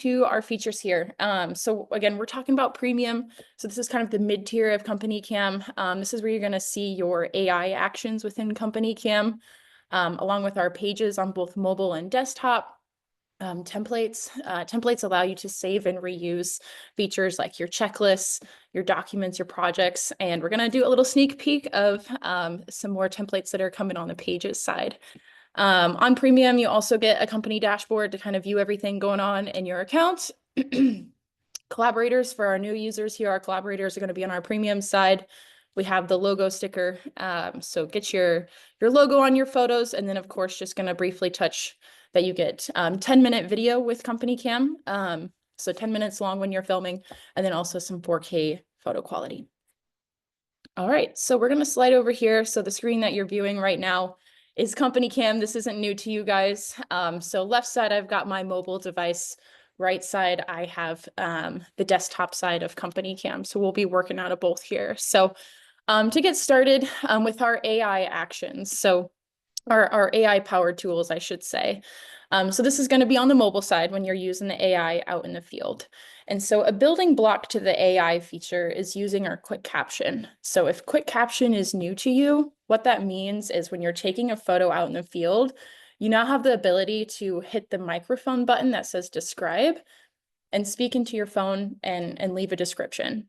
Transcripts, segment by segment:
to our features here. So again, we're talking about premium. So this is kind of the mid-tier of CompanyCam. This is where you're going to see your AI actions within CompanyCam, along with our pages on both mobile and desktop. Templates allow you to save and reuse features like your checklists, your documents, your projects, and we're going to do a little sneak peek of some more templates that are coming on the pages side. On Premium, you also get a company dashboard to kind of view everything going on in your account. Collaborators for our new users here, our collaborators are going to be on our Premium side. We have the logo sticker, so get your logo on your photos, and then of course just going to briefly touch that you get 10-minute video with CompanyCam, so 10 minutes long when you're filming, and then also some 4K photo quality. All right, so we're going to slide over here. So the screen that you're viewing right now is CompanyCam. This isn't new to you guys. So left side, I've got my mobile device. Right side, I have the desktop side of CompanyCam. So we'll be working out of both here. So to get started with our AI actions, so our AI powered tools, I should say. So this is going to be on the mobile side when you're using the AI out in the field. And so a building block to the AI feature is using our quick caption. So if quick caption is new to you, what that means is when you're taking a photo out in the field, you now have the ability to hit the microphone button that says describe and speak into your phone and leave a description.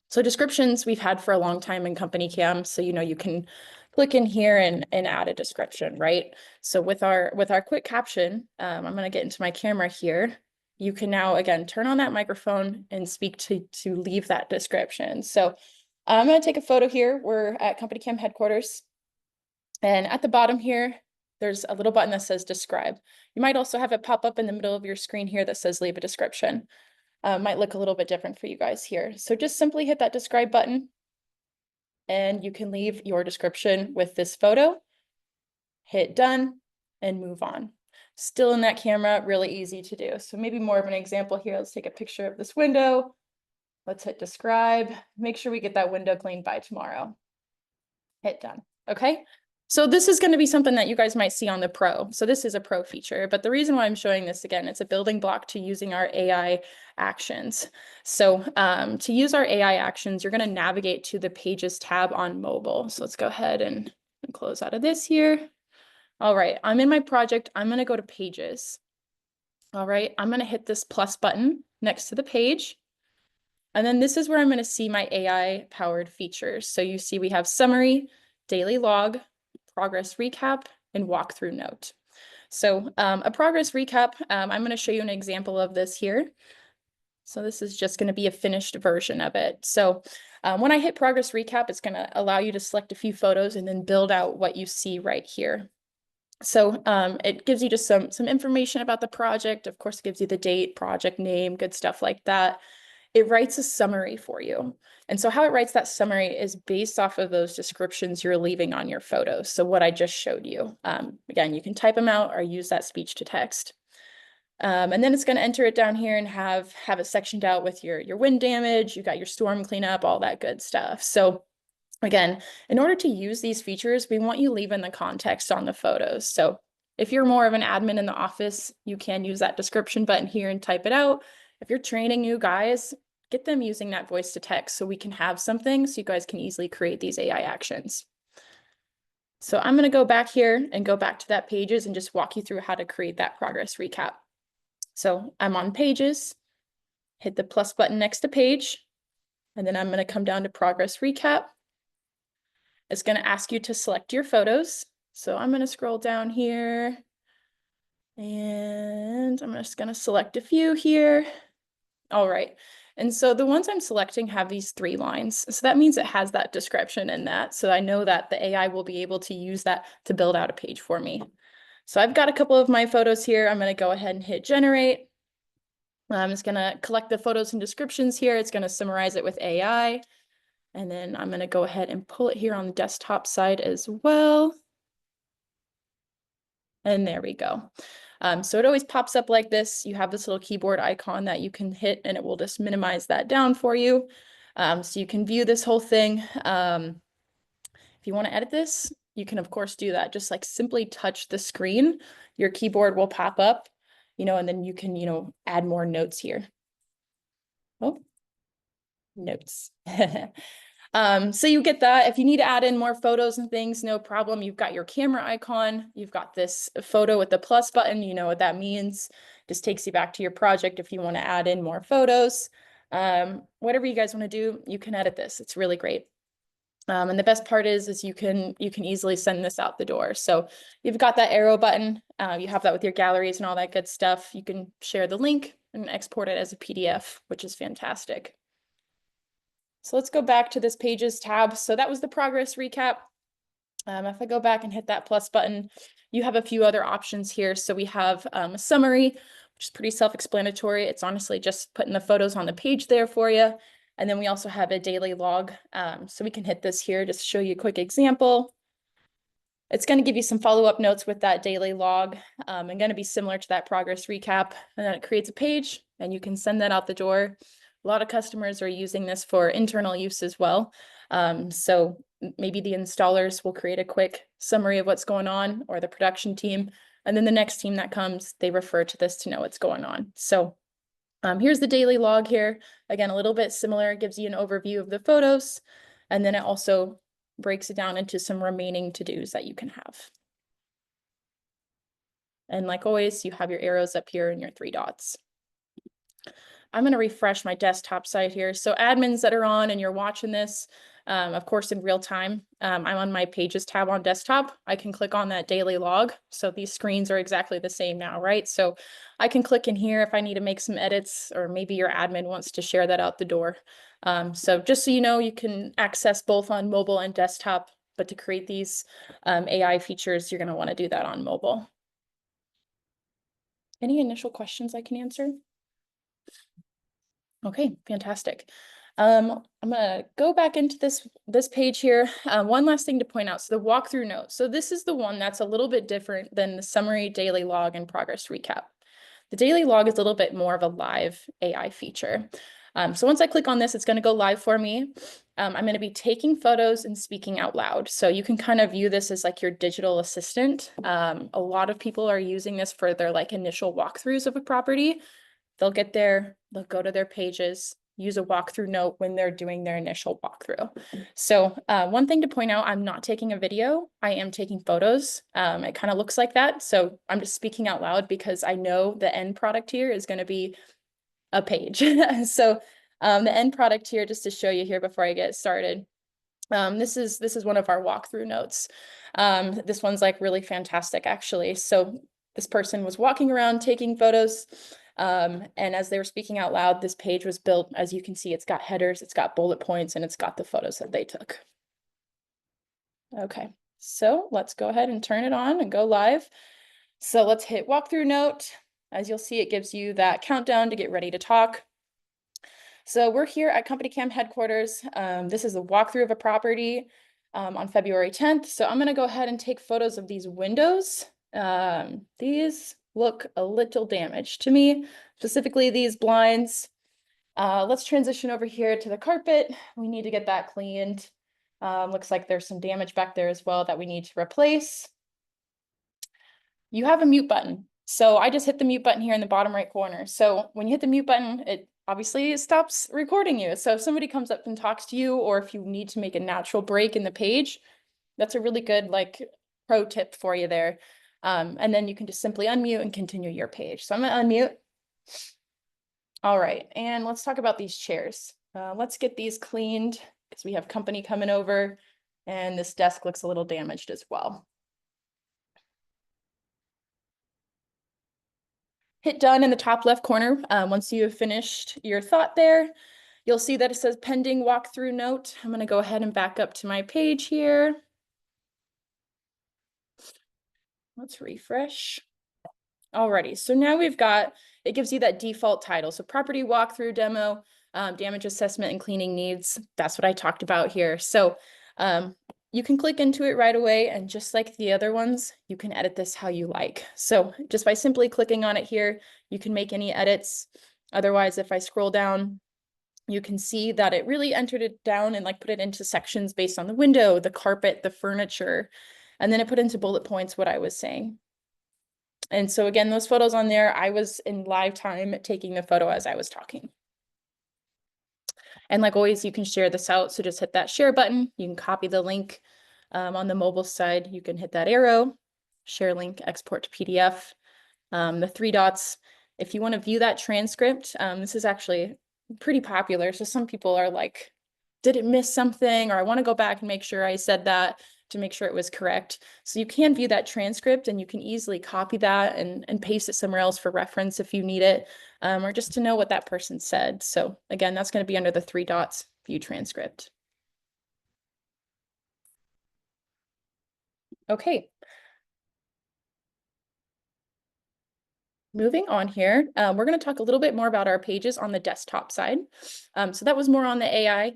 So descriptions we've had for a long time in CompanyCam. So, you can click in here and add a description, right? So with our quick caption, I'm going to get into my camera here. You can now, again, turn on that microphone and speak to leave that description. So I'm going to take a photo here. We're at CompanyCam headquarters. And at the bottom here, there's a little button that says describe. You might also have it pop up in the middle of your screen here that says leave a description. Might look a little bit different for you guys here. So just simply hit that describe button and you can leave your description with this photo, hit done and move on. Still in that camera, really easy to do. So maybe more of an example here. Let's take a picture of this window. Let's hit describe. Make sure we get that window cleaned by tomorrow. Hit done. Okay. So this is going to be something that you guys might see on the Pro. So this is a Pro feature, but the reason why I'm showing this again, it's a building block to using our AI actions. So to use our AI actions, you're going to navigate to the Pages tab on mobile. So let's go ahead and close out of this here. All right, I'm in my project. I'm going to go to Pages. All right, I'm going to hit this plus button next to the page. And then this is where I'm going to see my AI powered features. So you see we have summary, daily log, progress recap, and walkthrough note. So a progress recap, I'm going to show you an example of this here. So this is just going to be a finished version of it. So when I hit progress recap, it's going to allow you to select a few photos and then build out what you see right here. So it gives you just some information about the project. Of course, it gives you the date, project name, good stuff like that. It writes a summary for you. And so how it writes that summary is based off of those descriptions you're leaving on your photos. So what I just showed you. Again, you can type them out or use that speech to text. And then it's going to enter it down here and have it sectioned out with your wind damage. You got your storm cleanup, all that good stuff. So again, in order to use these features, we want you leaving the context on the photos. So if you're more of an admin in the office, you can use that description button here and type it out. If you're training new guys, get them using that voice to text so we can have something so you guys can easily create these AI actions. So I'm going to go back here and go back to that pages and just walk you through how to create that progress recap. So I'm on pages, hit the plus button next to page, and then I'm going to come down to progress recap. It's going to ask you to select your photos. So I'm going to scroll down here and I'm just going to select a few here. All right. And so the ones I'm selecting have these 3 lines. So that means it has that description in that. So I know that the AI will be able to use that to build out a page for me. So I've got a couple of my photos here. I'm going to go ahead and hit generate. I'm just going to collect the photos and descriptions here. It's going to summarize it with AI. And then I'm going to go ahead and pull it here on the desktop side as well. And there we go. So it always pops up like this. You have this little keyboard icon that you can hit and it will just minimize that down for you. So you can view this whole thing. If you want to edit this, you can of course do that. Just like simply touch the screen, your keyboard will pop up. and then you can, add more notes here. Oh, notes. So you get that. If you need to add in more photos and things, no problem. You've got your camera icon. You've got this photo with the plus button. You know what that means. Just takes you back to your project if you want to add in more photos. Whatever you guys want to do, you can edit this. It's really great. And the best part is you can easily send this out the door. So you've got that arrow button. You have that with your galleries and all that good stuff. You can share the link and export it as a PDF, which is fantastic. So let's go back to this Pages tab. So that was the progress recap. If I go back and hit that plus button, you have a few other options here. So we have a summary, which is pretty self-explanatory. It's honestly just putting the photos on the page there for you. And then we also have a daily log. So we can hit this here just to show you a quick example. It's going to give you some follow-up notes with that daily log and going to be similar to that progress recap. And then it creates a page and you can send that out the door. A lot of customers are using this for internal use as well. So maybe the installers will create a quick summary of what's going on, or the production team. And then the next team that comes, they refer to this to know what's going on. So here's the daily log here. Again, a little bit similar. It gives you an overview of the photos. And then it also breaks it down into some remaining to-dos that you can have. And like always, you have your arrows up here and your 3 dots. I'm going to refresh my desktop site here. So admins that are on and you're watching this, of course, in real time, I'm on my Pages tab on desktop. I can click on that daily log. So these screens are exactly the same now, right? So I can click in here if I need to make some edits, or maybe your admin wants to share that out the door. So just so you know, you can access both on mobile and desktop, but to create these AI features, you're going to want to do that on mobile. Any initial questions I can answer? Okay, fantastic. I'm gonna go back into this page here. One last thing to point out, so the walkthrough note. So this is the one that's a little bit different than the summary, daily log, and progress recap. The daily log is a little bit more of a live AI feature. So once I click on this, it's gonna go live for me. I'm gonna be taking photos and speaking out loud. So you can kind of view this as like your digital assistant. A lot of people are using this for their like initial walkthroughs of a property. They'll get there, they'll go to their pages, use a walkthrough note when they're doing their initial walkthrough. So one thing to point out, I'm not taking a video, I am taking photos. It kind of looks like that. So I'm just speaking out loud because I know the end product here is going to be a page. So the end product here, just to show you here before I get started, this is one of our walkthrough notes. This one's like really fantastic, actually. So this person was walking around taking photos. And as they were speaking out loud, this page was built. As you can see, it's got headers, it's got bullet points, and it's got the photos that they took. Okay, so let's go ahead and turn it on and go live. So let's hit walkthrough note. As you'll see, it gives you that countdown to get ready to talk. So we're here at CompanyCam headquarters. This is a walkthrough of a property on February 10th. So I'm going to go ahead and take photos of these windows. These look a little damaged to me, specifically these blinds. Let's transition over here to the carpet. We need to get that cleaned. Looks like there's some damage back there as well that we need to replace. You have a mute button. So I just hit the mute button here in the bottom right corner. So when you hit the mute button, it obviously stops recording you. So if somebody comes up and talks to you, or if you need to make a natural break in the page, that's a really good like pro tip for you there. And then you can just simply unmute and continue your page. So I'm gonna unmute. All right, and let's talk about these chairs. Let's get these cleaned because we have company coming over and this desk looks a little damaged as well. Hit done in the top left corner. Once you have finished your thought there, you'll see that it says pending walkthrough note. I'm gonna go ahead and back up to my page here. Let's refresh. Alrighty, so now we've got, it gives you that default title. So property walkthrough demo, damage assessment and cleaning needs. That's what I talked about here. So you can click into it right away, and just like the other ones, you can edit this how you like. So just by simply clicking on it here, you can make any edits. Otherwise, if I scroll down, you can see that it really entered it down and like put it into sections based on the window, the carpet, the furniture, and then it put into bullet points what I was saying. And so again, those photos on there, I was in live time taking the photo as I was talking. And like always, you can share this out. So just hit that share button. You can copy the link on the mobile side. You can hit that arrow, share link, export to PDF. The three dots. If you want to view that transcript, this is actually pretty popular. So some people are like, did it miss something? Or I want to go back and make sure I said that to make sure it was correct. So you can view that transcript and you can easily copy that and paste it somewhere else for reference if you need it, or just to know what that person said. So again, that's going to be under the three dots, view transcript. Okay. Moving on here, we're going to talk a little bit more about our pages on the desktop side. So that was more on the AI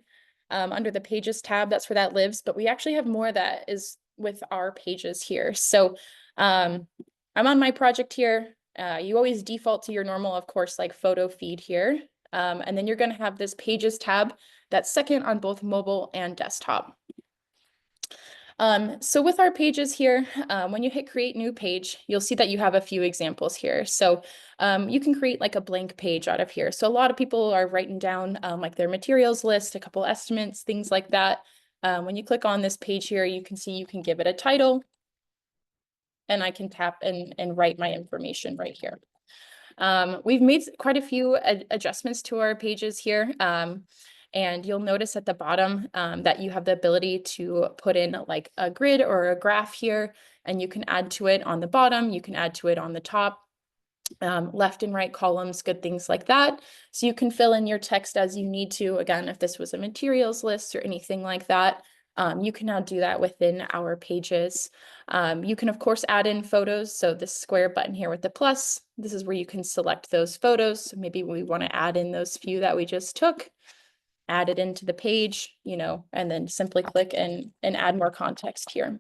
under the Pages tab. That's where that lives. But we actually have more that is with our pages here. So I'm on my project here. You always default to your normal, of course, like photo feed here. And then you're going to have this Pages tab that's second on both mobile and desktop. So with our pages here, when you hit create new page, you'll see that you have a few examples here. So you can create like a blank page out of here. So a lot of people are writing down like their materials list, a couple estimates, things like that. When you click on this page here, you can see you can give it a title and I can tap and write my information right here. We've made quite a few adjustments to our pages here. And you'll notice at the bottom that you have the ability to put in like a grid or a graph here, and you can add to it on the bottom, you can add to it on the top, left and right columns, good things like that. So you can fill in your text as you need to. Again, if this was a materials list or anything like that, you can now do that within our pages. You can, of course, add in photos. So this square button here with the plus, this is where you can select those photos. So maybe we want to add in those few that we just took, add it into the page, you know, and then simply click and add more context here.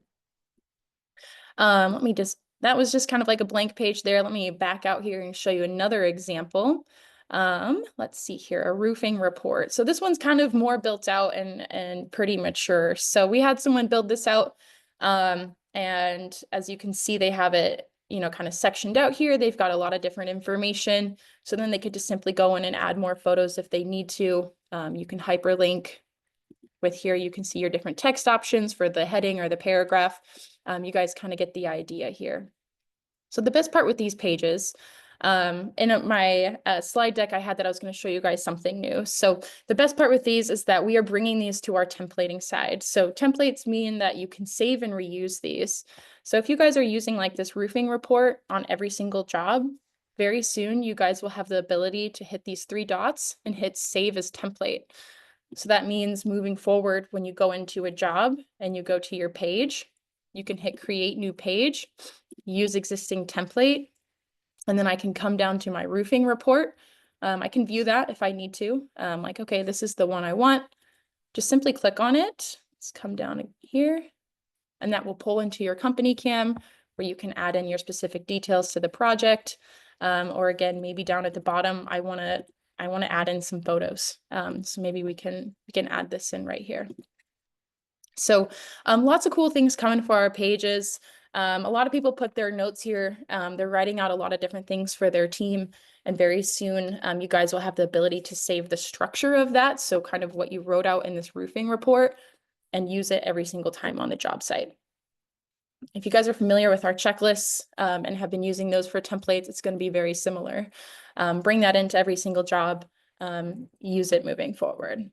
That was just kind of like a blank page there. Let me back out here and show you another example. Let's see here, a roofing report. So this one's kind of more built out and pretty mature. So we had someone build this out. And as you can see, they have it, you know, kind of sectioned out here. They've got a lot of different information. So then they could just simply go in and add more photos if they need to. You can hyperlink with here. You can see your different text options for the heading or the paragraph. You guys kind of get the idea here. So the best part with these pages, in my slide deck, I had that I was going to show you guys something new. So the best part with these is that we are bringing these to our templating side. So templates mean that you can save and reuse these. So if you guys are using like this roofing report on every single job, very soon you guys will have the ability to hit these three dots and hit save as template. So that means moving forward, when you go into a job and you go to your page, you can hit create new page, use existing template, and then I can come down to my roofing report. I can view that if I need to. Like, okay, this is the one I want. Just simply click on it. Let's come down here, and that will pull into your CompanyCam where you can add in your specific details to the project. Or again, maybe down at the bottom, I want to add in some photos. So maybe we can add this in right here. So lots of cool things coming for our pages. A lot of people put their notes here. They're writing out a lot of different things for their team. And very soon, you guys will have the ability to save the structure of that. So kind of what you wrote out in this roofing report and use it every single time on the job site. If you guys are familiar with our checklists and have been using those for templates, it's going to be very similar. Bring that into every single job, use it moving forward.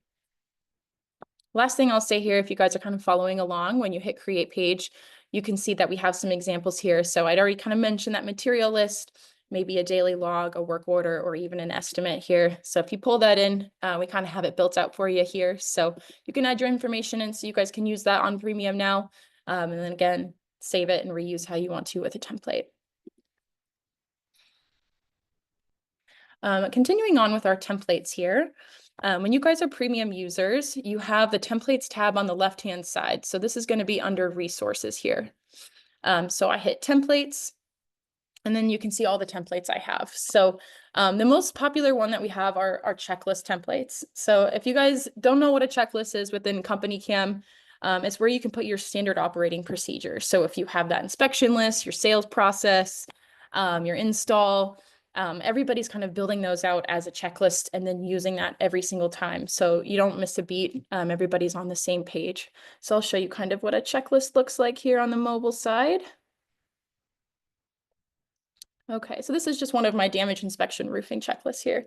Last thing I'll say here, if you guys are kind of following along, when you hit create page, you can see that we have some examples here. So I'd already kind of mentioned that material list, maybe a daily log, a work order, or even an estimate here. So if you pull that in, we kind of have it built out for you here. So you can add your information in so you guys can use that on Premium now. And then again, save it and reuse how you want to with a template. Continuing on with our templates here. When you guys are premium users, you have the templates tab on the left-hand side. So this is going to be under resources here. So I hit templates, and then you can see all the templates I have. So the most popular one that we have are checklist templates. So if you guys don't know what a checklist is within CompanyCam, it's where you can put your standard operating procedure. So if you have that inspection list, your sales process, your install. Everybody's kind of building those out as a checklist and then using that every single time. So you don't miss a beat. Everybody's on the same page. So I'll show you kind of what a checklist looks like here on the mobile side. Okay, so this is just one of my damage inspection roofing checklists here.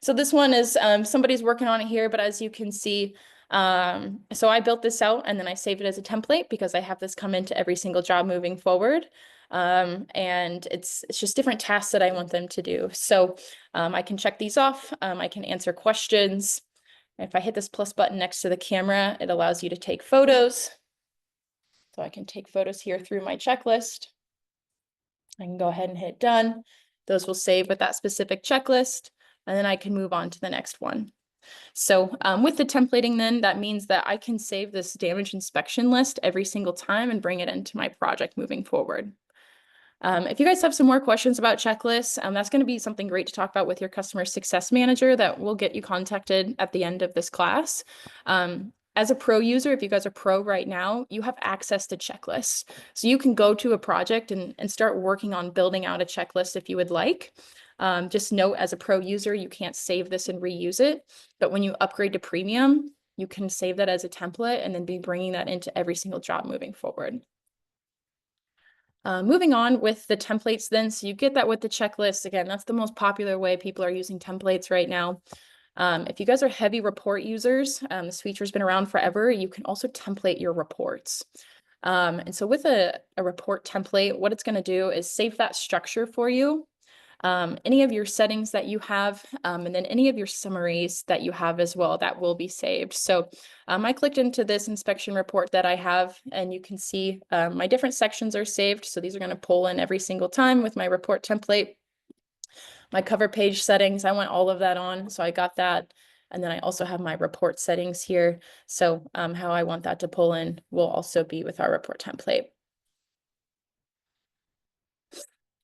So this one is somebody's working on it here, but as you can see, so I built this out and then I saved it as a template because I have this come into every single job moving forward. And it's just different tasks that I want them to do. So I can check these off. I can answer questions. If I hit this plus button next to the camera, it allows you to take photos. So I can take photos here through my checklist. I can go ahead and hit done. Those will save with that specific checklist, and then I can move on to the next one. So with the templating then, that means that I can save this damage inspection list every single time and bring it into my project moving forward. If you guys have some more questions about checklists, that's going to be something great to talk about with your customer success manager that will get you contacted at the end of this class. As a pro user, if you guys are pro right now, you have access to checklists. So you can go to a project and start working on building out a checklist if you would like. Just note, as a pro user, you can't save this and reuse it. But when you upgrade to premium, you can save that as a template and then be bringing that into every single job moving forward. Moving on with the templates then, so you get that with the checklist. Again, that's the most popular way people are using templates right now. If you guys are heavy report users, this feature's been around forever, you can also template your reports. And so with a report template, what it's going to do is save that structure for you. Any of your settings that you have, and then any of your summaries that you have as well, that will be saved. So I clicked into this inspection report that I have, and you can see my different sections are saved. So these are going to pull in every single time with my report template. My cover page settings, I want all of that on, so I got that. And then I also have my report settings here. So how I want that to pull in will also be with our report template.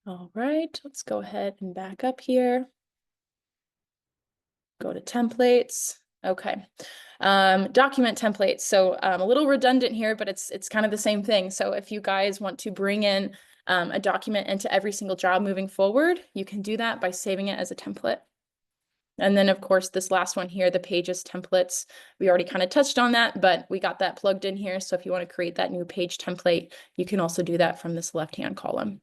All right, let's go ahead and back up here. Go to templates. Okay. Document templates. So a little redundant here, but it's kind of the same thing. So if you guys want to bring in a document into every single job moving forward, you can do that by saving it as a template. And then, of course, this last one here, the pages templates, we already kind of touched on that, but we got that plugged in here. So if you want to create that new page template, you can also do that from this left-hand column.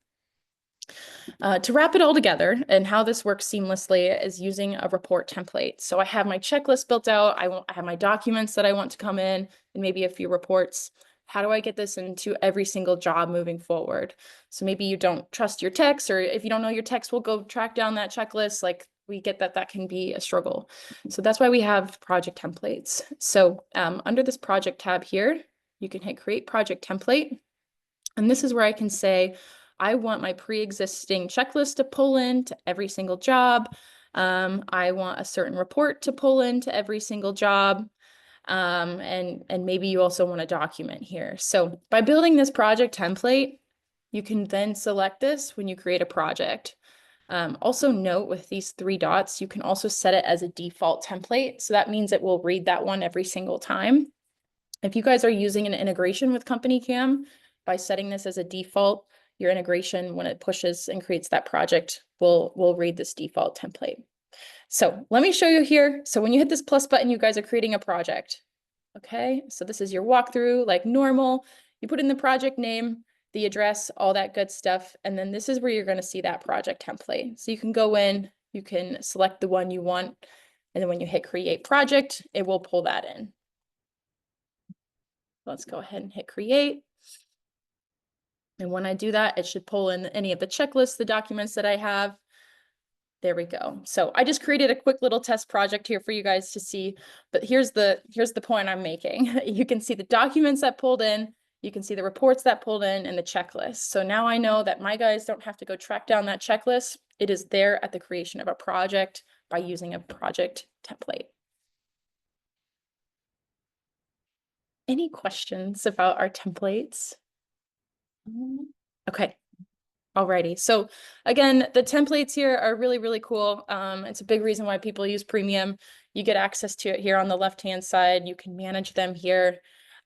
To wrap it all together and how this works seamlessly is using a report template. So I have my checklist built out. I have my documents that I want to come in and maybe a few reports. How do I get this into every single job moving forward? So maybe you don't trust your techs, or if you don't know your techs, will go track down that checklist. Like, we get that that can be a struggle. So that's why we have project templates. So under this project tab here, you can hit create project template. And this is where I can say, I want my pre-existing checklist to pull into every single job. I want a certain report to pull into every single job. And maybe you also want a document here. So by building this project template, you can then select this when you create a project. Also note, with these three dots, you can also set it as a default template. So that means it will read that one every single time. If you guys are using an integration with CompanyCam, by setting this as a default, your integration, when it pushes and creates that project, will read this default template. So let me show you here. So when you hit this plus button, you guys are creating a project. Okay, so this is your walkthrough like normal. You put in the project name, the address, all that good stuff. And then this is where you're going to see that project template. So you can go in, you can select the one you want. And then when you hit create project, it will pull that in. Let's go ahead and hit create. And when I do that, it should pull in any of the checklists, the documents that I have. There we go. So I just created a quick little test project here for you guys to see, but here's the point I'm making. You can see the documents that pulled in, you can see the reports that pulled in, and the checklist. So now I know that my guys don't have to go track down that checklist. It is there at the creation of a project by using a project template. Any questions about our templates? Okay. Alrighty. So again, the templates here are really, really cool. It's a big reason why people use premium. You get access to it here on the left-hand side. You can manage them here.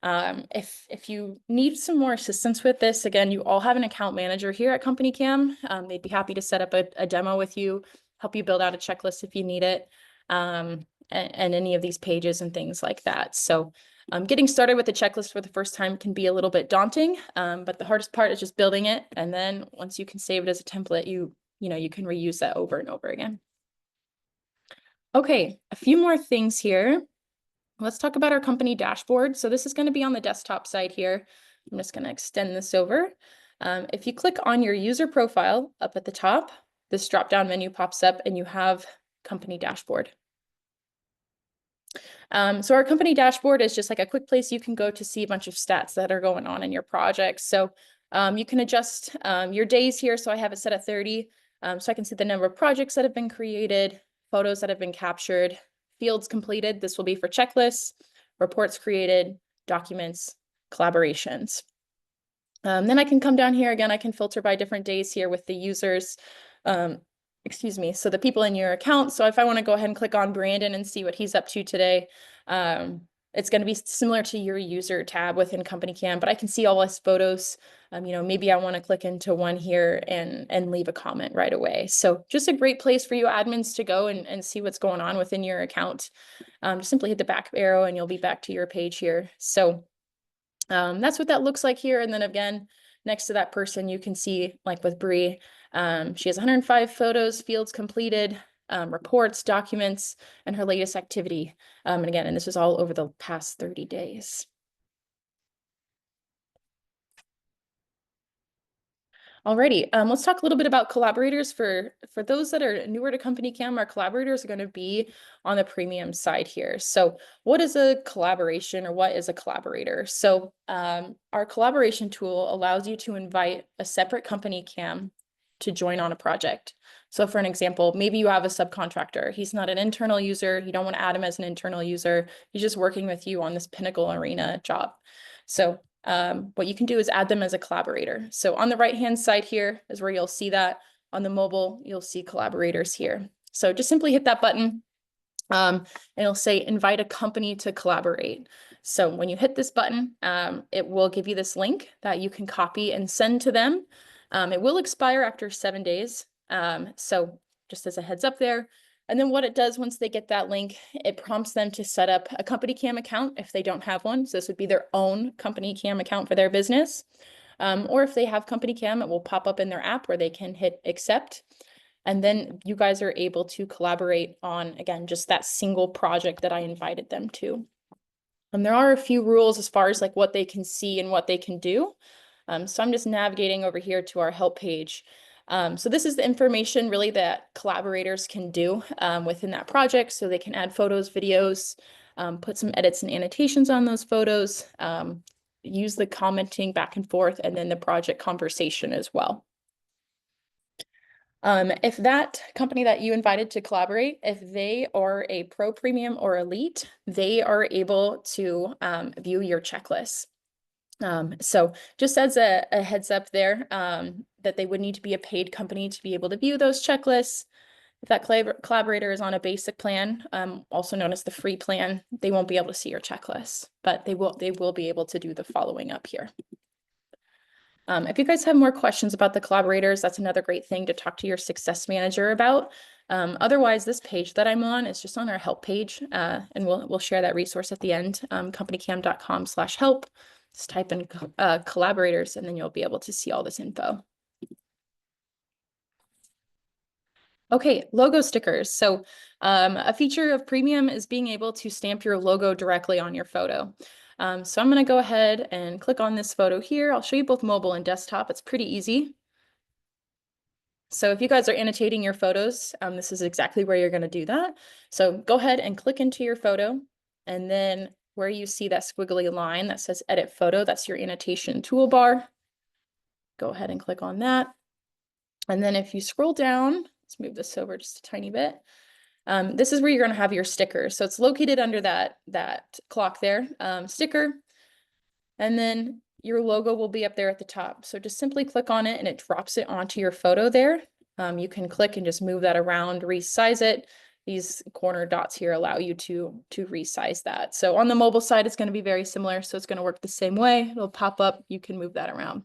If you need some more assistance with this, again, you all have an account manager here at CompanyCam. They'd be happy to set up a demo with you, help you build out a checklist if you need it, and any of these pages and things like that. So getting started with the checklist for the first time can be a little bit daunting, but the hardest part is just building it. And then once you can save it as a template, you can reuse that over and over again. Okay, a few more things here. Let's talk about our company dashboard. So this is going to be on the desktop side here. I'm just going to extend this over. If you click on your user profile up at the top, this drop-down menu pops up and you have company dashboard. So our company dashboard is just like a quick place you can go to see a bunch of stats that are going on in your project. So you can adjust your days here. So I have it set at 30. So I can see the number of projects that have been created, photos that have been captured, fields completed. This will be for checklists, reports created, documents, collaborations. Then I can come down here again. I can filter by different days here with the users. Excuse me. So the people in your account. So if I want to go ahead and click on Brandon and see what he's up to today, it's going to be similar to your user tab within CompanyCam, but I can see all his photos. Maybe I want to click into one here and leave a comment right away. So just a great place for you admins to go and see what's going on within your account. Just simply hit the back arrow and you'll be back to your page here. So that's what that looks like here. And then again, next to that person, you can see, like with Bree, she has 105 photos, fields completed, reports, documents, and her latest activity. And again, this is all over the past 30 days. Alrighty, let's talk a little bit about collaborators. For those that are newer to CompanyCam, our collaborators are going to be on the premium side here. So what is a collaboration, or what is a collaborator? So our collaboration tool allows you to invite a separate CompanyCam to join on a project. So for an example, maybe you have a subcontractor. He's not an internal user. You don't want to add him as an internal user. He's just working with you on this Pinnacle Arena job. So what you can do is add them as a collaborator. So on the right-hand side here is where you'll see that. On the mobile, you'll see collaborators here. So just simply hit that button and it'll say invite a company to collaborate. So when you hit this button, it will give you this link that you can copy and send to them. It will expire after 7 days. So just as a heads up there. And then what it does once they get that link, it prompts them to set up a CompanyCam account if they don't have one. So this would be their own CompanyCam account for their business. Or if they have CompanyCam, it will pop up in their app where they can hit accept. And then you guys are able to collaborate on, again, just that single project that I invited them to. And there are a few rules as far as like what they can see and what they can do. So I'm just navigating over here to our help page. So this is the information really that collaborators can do within that project. So they can add photos, videos, put some edits and annotations on those photos, use the commenting back and forth, and then the project conversation as well. If that company that you invited to collaborate, if they are a pro, premium, or elite, they are able to view your checklist. So just as a heads up there, that they would need to be a paid company to be able to view those checklists. If that collaborator is on a basic plan, also known as the free plan, they won't be able to see your checklist, but they will be able to do the following up here. If you guys have more questions about the collaborators, that's another great thing to talk to your success manager about. Otherwise, this page that I'm on is just on our help page, and we'll share that resource at the end, companycam.com/help. Just type in collaborators, and then you'll be able to see all this info. Okay, logo stickers. So a feature of Premium is being able to stamp your logo directly on your photo. So I'm going to go ahead and click on this photo here. I'll show you both mobile and desktop. It's pretty easy. So if you guys are annotating your photos, this is exactly where you're going to do that. So go ahead and click into your photo, and then where you see that squiggly line that says edit photo, that's your annotation toolbar. Go ahead and click on that. And then if you scroll down, let's move this over just a tiny bit. This is where you're going to have your sticker. So it's located under that clock there, sticker. And then your logo will be up there at the top. So just simply click on it and it drops it onto your photo there. You can click and just move that around, resize it. these corner dots here allow you to resize that. So on the mobile side, it's going to be very similar. So it's going to work the same way. It'll pop up. You can move that around.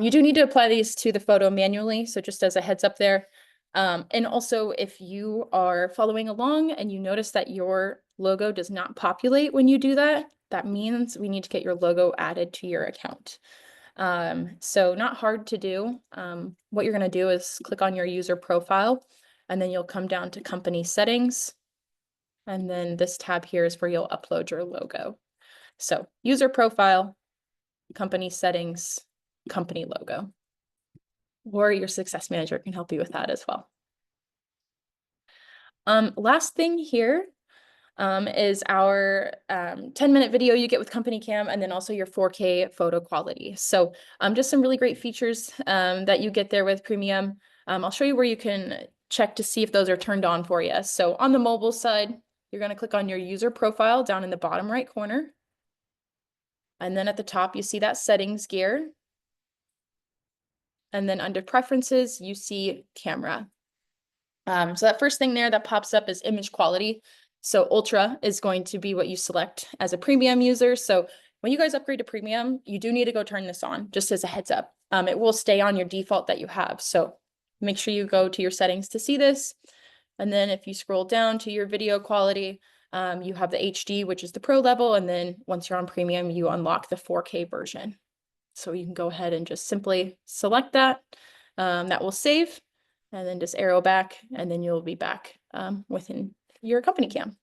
You do need to apply these to the photo manually. So just as a heads up there. And also if you are following along and you notice that your logo does not populate when you do that, that means we need to get your logo added to your account. So not hard to do. What you're going to do is click on your user profile, and then you'll come down to company settings. And then this tab here is where you'll upload your logo. So user profile, company settings, company logo, or your success manager can help you with that as well. Last thing here is our 10-minute video you get with CompanyCam, and then also your 4K photo quality. So just some really great features that you get there with Premium. I'll show you where you can check to see if those are turned on for you. So on the mobile side, you're going to click on your user profile down in the bottom right corner. And then at the top, you see that settings gear. And then under preferences, you see camera. So that first thing there that pops up is image quality. So Ultra is going to be what you select as a premium user. So when you guys upgrade to premium, you do need to go turn this on, just as a heads up. It will stay on your default that you have. So make sure you go to your settings to see this. And then if you scroll down to your video quality, you have the HD, which is the pro level. And then once you're on premium, you unlock the 4K version. So you can go ahead and just simply select that. That will save, and then just arrow back, and then you'll be back within your CompanyCam.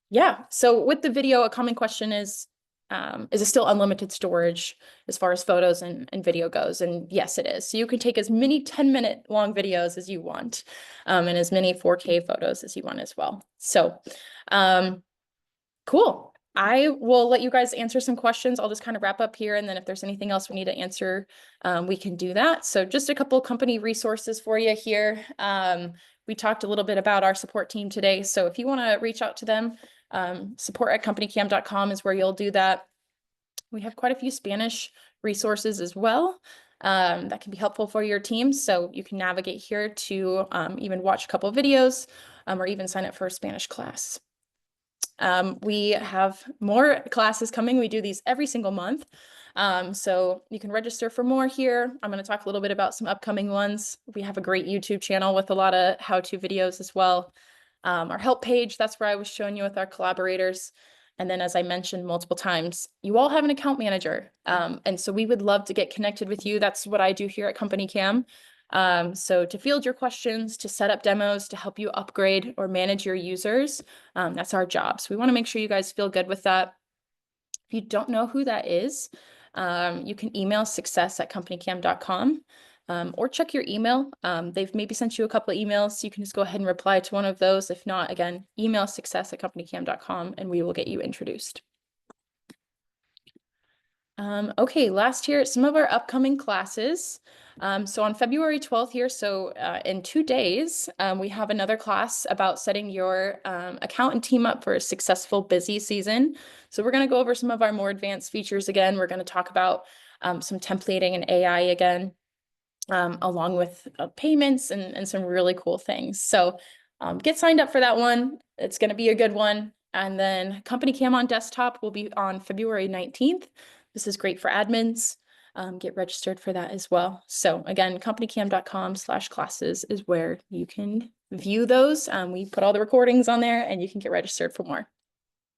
Yeah, so with the video, a common question is it still unlimited storage as far as photos and video goes? And yes, it is. So you can take as many 10-minute long videos as you want, and as many 4K photos as you want as well. So cool. I will let you guys answer some questions. I'll just kind of wrap up here, and then if there's anything else we need to answer, we can do that. So just a couple of company resources for you here. We talked a little bit about our support team today. So if you want to reach out to them, support@companycam.com is where you'll do that. We have quite a few Spanish resources as well that can be helpful for your team. So you can navigate here to even watch a couple of videos or even sign up for a Spanish class. We have more classes coming. We do these every single month. So you can register for more here. I'm going to talk a little bit about some upcoming ones. We have a great YouTube channel with a lot of how-to videos as well. Our help page, that's where I was showing you with our collaborators. And then, as I mentioned multiple times, you all have an account manager. And so we would love to get connected with you. That's what I do here at CompanyCam. So to field your questions, to set up demos, to help you upgrade or manage your users, that's our job. So we want to make sure you guys feel good with that. If you don't know who that is, you can email success@companycam.com or check your email. They've maybe sent you a couple of emails. You can just go ahead and reply to one of those. If not, again, email success@companycam.com and we will get you introduced. Okay, last year, some of our upcoming classes. So on February 12th here, so in 2 days, we have another class about setting your account and team up for a successful busy season. So we're going to go over some of our more advanced features again. We're going to talk about some templating and AI again, along with payments and some really cool things. So get signed up for that one. It's going to be a good one. And then CompanyCam on desktop will be on February 19th. This is great for admins. Get registered for that as well. So again, companycam.com/classes is where you can view those. We put all the recordings on there and you can get registered for more.